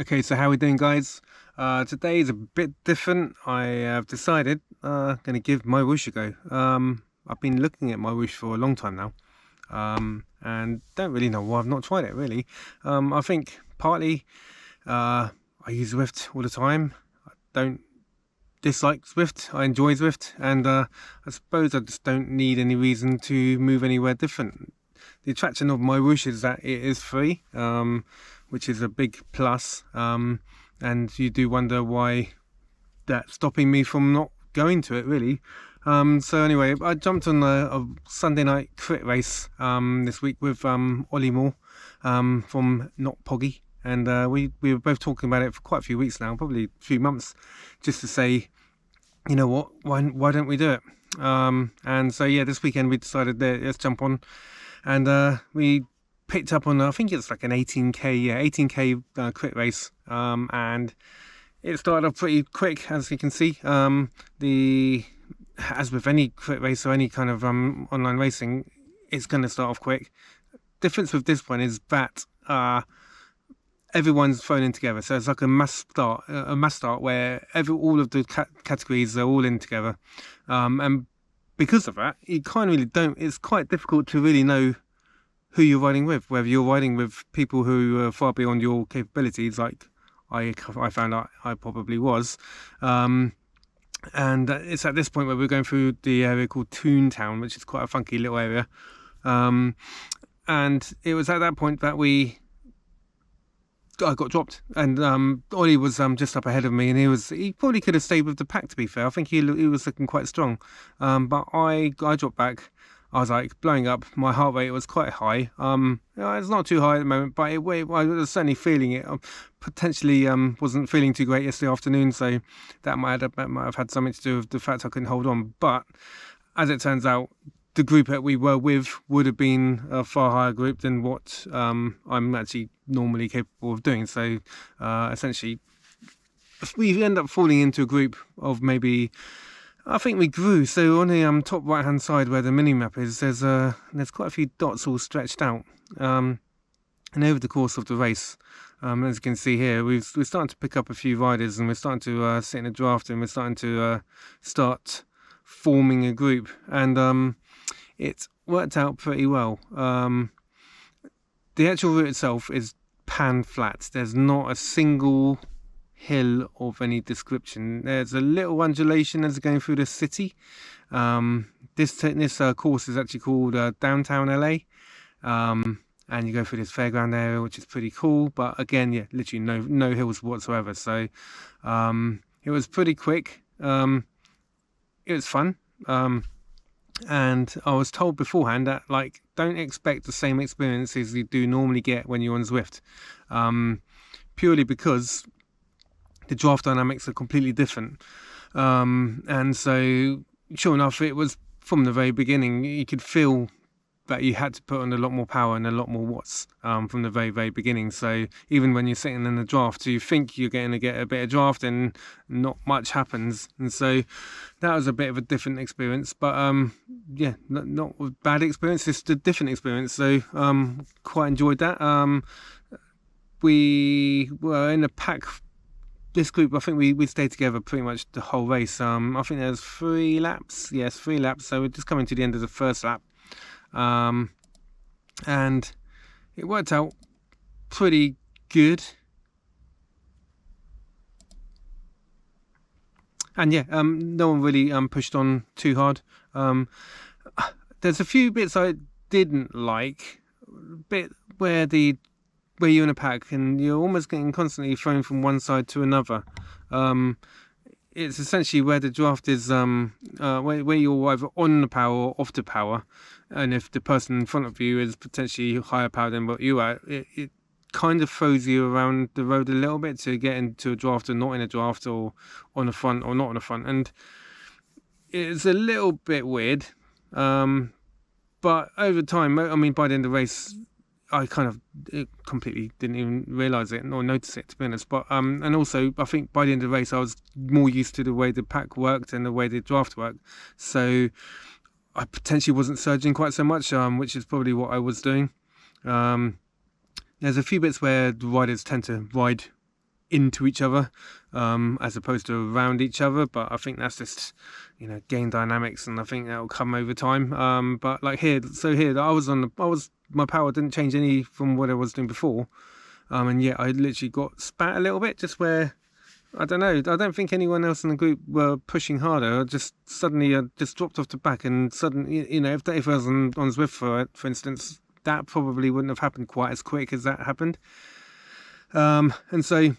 Okay, so how are we doing, guys? Today is a bit different. I have decided going to give My Whoosh a go. I've been looking at My Whoosh for a long time now, and don't really know why I've not tried it really. I think partly I use Zwift all the time. I don't dislike Zwift. I enjoy Zwift, and I suppose I just don't need any reason to move anywhere different. The attraction of My Whoosh is that it is free, which is a big plus. And you do wonder why that's stopping me from not going to it, really. So anyway, I jumped on a Sunday night crit race this week with Ollie Moore from Not Poggy. And we were both talking about it for quite a few weeks now, probably a few months, just to say, you know what, why don't we do it? And so yeah, this weekend we decided that let's jump on, and we picked up on I think it's like an 18k crit race, and it started off pretty quick, as you can see. The As with any crit race or any kind of online racing, it's going to start off quick. Difference with this one is that everyone's thrown in together, so it's like a mass start where all of the categories are all in together, and because of that, you kind of really don't. It's quite difficult to really know who you're riding with, whether you're riding with people who are far beyond your capabilities, like I found out I probably was. And it's at this point where we're going through the area called Toontown, which is quite a funky little area. And it was at that point that I got dropped, and Ollie was just up ahead of me, and he probably could have stayed with the pack. To be fair, I think he was looking quite strong, but I dropped back. I was like blowing up. My heart rate was quite high. It's not too high at the moment, but I was certainly feeling it. Potentially wasn't feeling too great yesterday afternoon, so that might have had something to do with the fact I couldn't hold on. But as it turns out, the group that we were with would have been a far higher group than what I'm actually normally capable of doing. So essentially, we end up falling into a group of maybe, I think we grew. So on the top right hand side where the mini map is, there's quite a few dots all stretched out. And over the course of the race, as you can see here, we're starting to pick up a few riders, and we're starting to sit in a draft, and we're starting to start forming a group, and it worked out pretty well. The actual route itself is pan flat. There's not a single hill of any description. There's a little undulation as going through the city. This course is actually called Downtown LA. And you go through this fairground area, which is pretty cool. But again, yeah, literally no hills whatsoever. So it was pretty quick. It was fun. And I was told beforehand that, like, don't expect the same experiences you do normally get when you're on Zwift, purely because the draft dynamics are completely different. And so, sure enough, it was from the very beginning. You could feel that you had to put on a lot more power and a lot more watts from the very, very beginning. So even when you're sitting in the draft, you think you're going to get a bit of draft and not much happens. And so that was a bit of a different experience. But yeah, not a bad experience, just a different experience. So quite enjoyed that. We were in a pack. This group, I think we stayed together pretty much the whole race. I think there's 3 laps. Yes, 3 laps. So we're just coming to the end of the first lap. And it worked out pretty good. And yeah, no one really pushed on too hard. There's a few bits I didn't like. Bit where you're in a pack and you're almost getting constantly thrown from one side to another. It's essentially where the draft is, where you're either on the power or off the power, and if the person in front of you is potentially higher power than what you are, it kind of throws you around the road a little bit to get into a draft or not in a draft, or on the front or not on the front, and it's a little bit weird. But over time, I mean, by the end of the race, I kind of completely didn't even realise it or notice it, to be honest. But and also, I think by the end of the race, I was more used to the way the pack worked and the way the draft worked. So I potentially wasn't surging quite so much, which is probably what I was doing. There's a few bits where the riders tend to ride into each other as opposed to around each other. But I think that's just, game dynamics, and I think that will come over time. But like here, my power didn't change any from what I was doing before, and yet I literally got spat a little bit, just where, I don't know, I don't think anyone else in the group were pushing harder. Just suddenly I just dropped off the back, and suddenly, if I was on Zwift for instance, that probably wouldn't have happened quite as quick as that happened. And so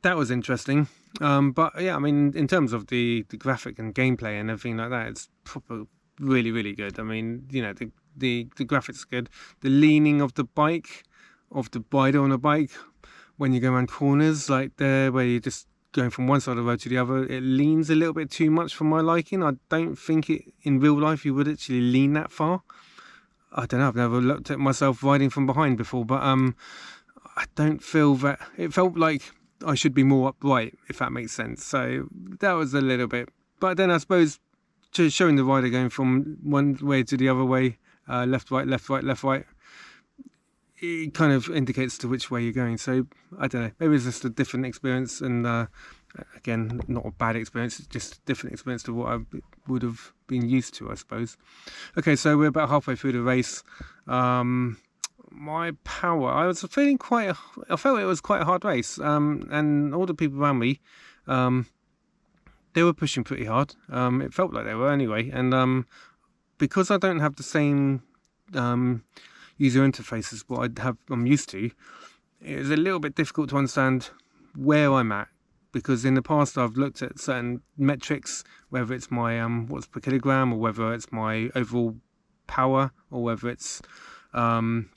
that was interesting. But yeah, I mean, in terms of the graphic and gameplay and everything like that, it's really, really good. I mean, the graphics are good. The leaning of the rider on a bike, when you go around corners like there, where you're just going from one side of the road to the other, it leans a little bit too much for my liking. I don't think in real life you would actually lean that far. I don't know, I've never looked at myself riding from behind before, but I don't feel that. It felt like I should be more upright, if that makes sense. So that was a little bit. But then I suppose just showing the rider going from one way to the other way, left, right, left, right, left, right, it kind of indicates to which way you're going. So I don't know, maybe it's just a different experience, and again, not a bad experience, it's just a different experience to what I would have been used to, I suppose. Okay, so we're about halfway through the race. My power, I felt it was quite a hard race, and all the people around me, they were pushing pretty hard. It felt like they were anyway, and because I don't have the same user interface as what I'm used to, it was a little bit difficult to understand where I'm at, because in the past I've looked at certain metrics, whether it's my watts per kilogram, or whether it's my overall power, or whether it's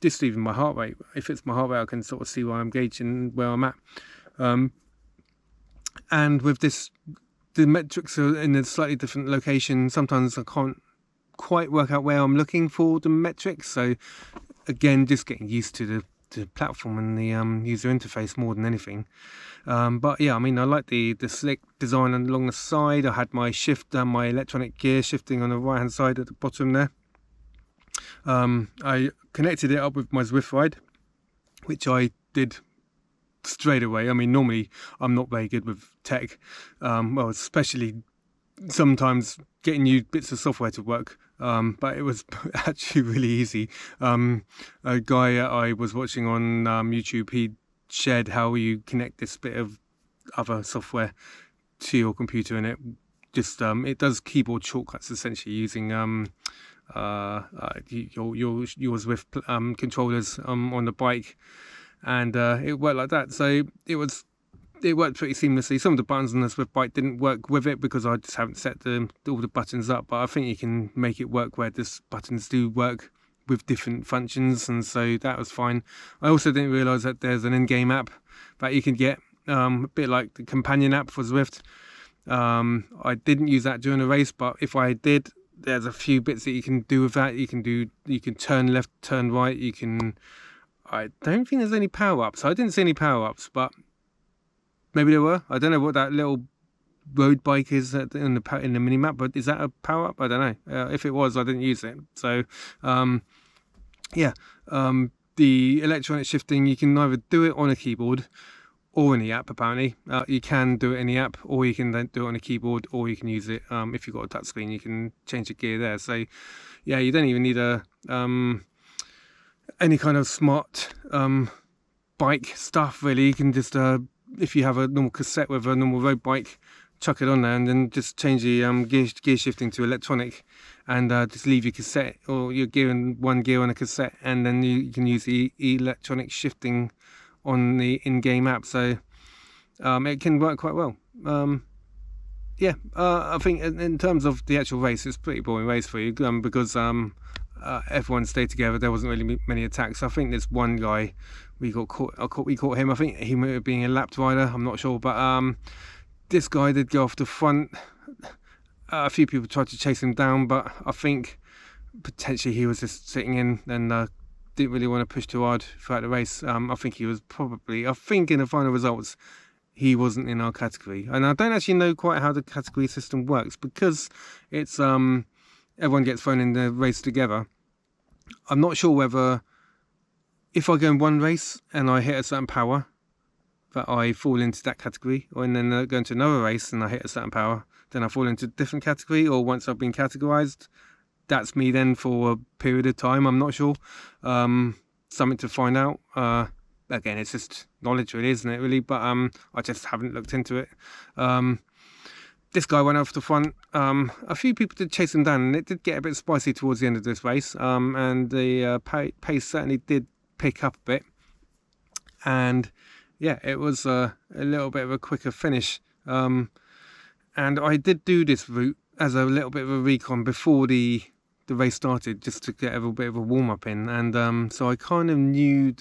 just even my heart rate. If it's my heart rate, I can sort of see where I'm gauging where I'm at. And with this, the metrics are in a slightly different location. Sometimes I can't quite work out where I'm looking for the metrics. So again, just getting used to the platform and the user interface more than anything. But yeah, I mean, I like the slick design along the side. I had my my electronic gear shifting on the right hand side at the bottom there. I connected it up with my Zwift ride, which I did straight away. I mean, normally I'm not very good with tech, well, especially sometimes getting new bits of software to work, but it was actually really easy. A guy I was watching on YouTube, he shared how you connect this bit of other software to your computer, and it just it does keyboard shortcuts, essentially using your Zwift controllers on the bike, and it worked like that. So it worked pretty seamlessly. Some of the buttons on the Zwift bike didn't work with it because I just haven't set all the buttons up, but I think you can make it work where the buttons do work with different functions, and so that was fine. I also didn't realise that there's an in-game app that you can get, a bit like the companion app for Zwift. I didn't use that during the race, but if I did, there's a few bits that you can do with that. You can turn left, turn right. I don't think there's any power-ups. I didn't see any power-ups, but maybe there were. I don't know what that little road bike is in the mini map, but is that a power up? I don't know. If it was, I didn't use it. So yeah, the electronic shifting, you can either do it on a keyboard or in the app. Apparently you can do it in the app, or you can then do it on a keyboard, or you can use it if you've got a touch screen, you can change the gear there. So yeah, you don't even need a any kind of smart bike stuff really. You can just if you have a normal cassette with a normal road bike, chuck it on there and then just change the gear shifting to electronic, and just leave your cassette or your gear in one gear on a cassette, and then you can use the electronic shifting on the in-game app. So it can work quite well. Yeah, I think in terms of the actual race, it's a pretty boring race for you because everyone stayed together. There wasn't really many attacks. I think there's one guy we caught him. I think he might have been a lapped rider, I'm not sure, but this guy did go off the front. A few people tried to chase him down, but I think potentially he was just sitting in and didn't really want to push too hard throughout the race. I think in the final results he wasn't in our category, and I don't actually know quite how the category system works, because it's everyone gets thrown in the race together. I'm not sure whether if I go in one race and I hit a certain power, that I fall into that category, or and then go into another race and I hit a certain power, then I fall into a different category, or once I've been categorized, that's me then for a period of time. I'm not sure. Something to find out. Again, it's just knowledge, really, isn't it? Really, but I just haven't looked into it. This guy went off the front. A few people did chase him down, and it did get a bit spicy towards the end of this race. And the pace certainly did pick up a bit. And yeah, it was a little bit of a quicker finish. And I did do this route as a little bit of a recon before the race started, just to get a little bit of a warm up in, and so I kind of knew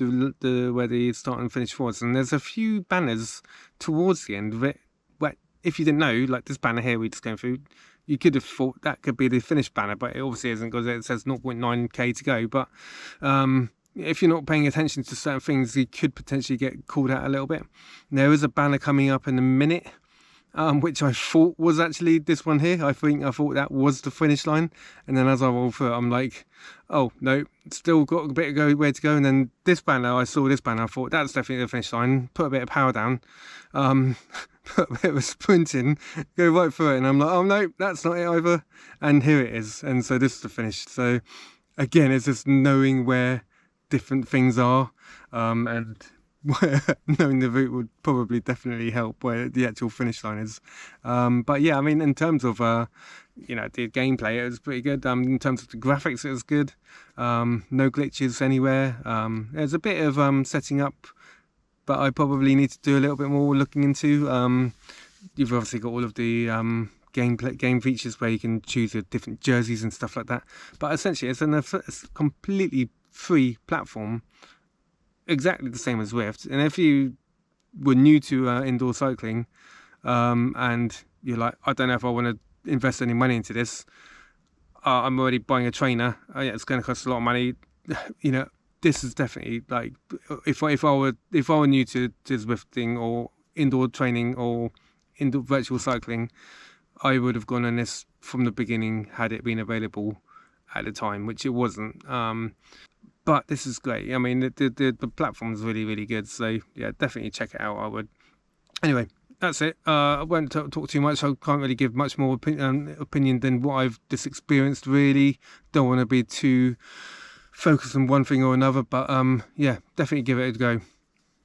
where the start and finish was. And there's a few banners towards the end of it where, if you didn't know, like this banner here we just going through, you could have thought that could be the finish banner, but it obviously isn't, because it says 0.9k to go. But if you're not paying attention to certain things, you could potentially get called out a little bit. There is a banner coming up in a minute, which I thought was actually this one here. I thought that was the finish line, and then as I rolled through it, I'm like, oh no, still got a bit of way to go. And then this banner, I saw this banner, I thought that's definitely the finish line. Put a bit of power down, put a bit of a sprint in, go right through it, and I'm like, oh no, that's not it either. And here it is, and so this is the finish. So again, it's just knowing where different things are, and knowing the route would probably definitely help where the actual finish line is. But yeah, I mean, in terms of the gameplay, it was pretty good. In terms of the graphics, it was good. No glitches anywhere. There's a bit of setting up, but I probably need to do a little bit more looking into. You've obviously got all of the game features where you can choose your different jerseys and stuff like that. But essentially, it's a completely free platform, exactly the same as Zwift. And if you were new to indoor cycling, and you're like, I don't know if I want to invest any money into this, I'm already buying a trainer, yeah, it's going to cost a lot of money, this is definitely, like, if I were new to Zwifting or indoor training or indoor virtual cycling, I would have gone on this from the beginning had it been available at the time, which it wasn't. But this is great. I mean, the platform is really, really good. So yeah, definitely check it out. I would. Anyway, that's it. I won't talk too much. I can't really give much more opinion than what I've just experienced. Really, don't want to be too focused on one thing or another. But yeah, definitely give it a go.